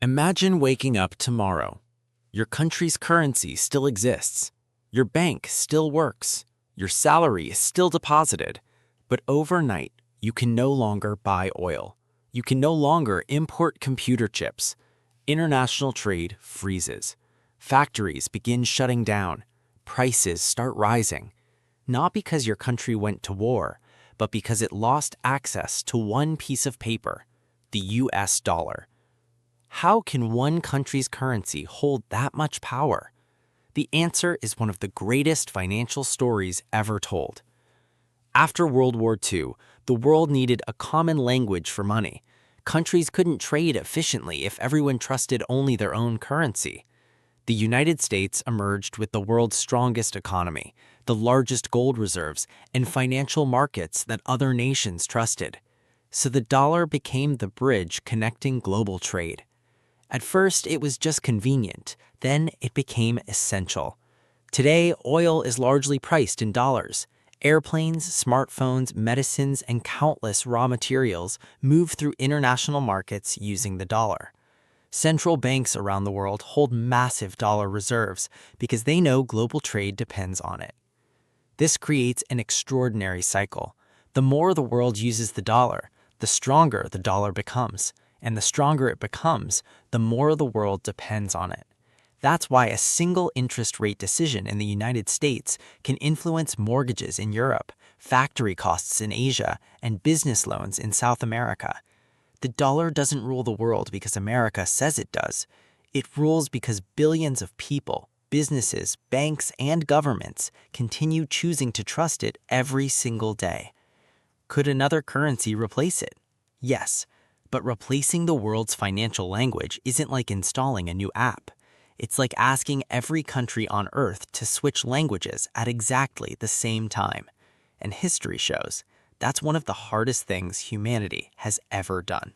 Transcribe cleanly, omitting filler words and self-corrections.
Imagine waking up tomorrow. Your country's currency still exists. Your bank still works. Your salary is still deposited. But overnight, you can no longer buy oil. You can no longer import computer chips. International trade freezes. Factories begin shutting down. Prices start rising. Not because your country went to war, but because it lost access to one piece of paper, the US dollar. How can one country's currency hold that much power? The answer is one of the greatest financial stories ever told. After World War II, the world needed a common language for money. Countries couldn't trade efficiently if everyone trusted only their own currency. The United States emerged with the world's strongest economy, the largest gold reserves, and financial markets that other nations trusted. So the dollar became the bridge connecting global trade. At first, it was just convenient. Then it became essential. Today, oil is largely priced in dollars. Airplanes, smartphones, medicines, and countless raw materials move through international markets using the dollar. Central banks around the world hold massive dollar reserves because they know global trade depends on it. This creates an extraordinary cycle. The more the world uses the dollar, the stronger the dollar becomes. And the stronger it becomes, the more the world depends on it. That's why a single interest rate decision in the United States can influence mortgages in Europe, factory costs in Asia, and business loans in South America. The dollar doesn't rule the world because America says it does. It rules because billions of people, businesses, banks, and governments continue choosing to trust it every single day. Could another currency replace it? Yes. But replacing the world's financial language isn't like installing a new app. It's like asking every country on Earth to switch languages at exactly the same time. And history shows that's one of the hardest things humanity has ever done.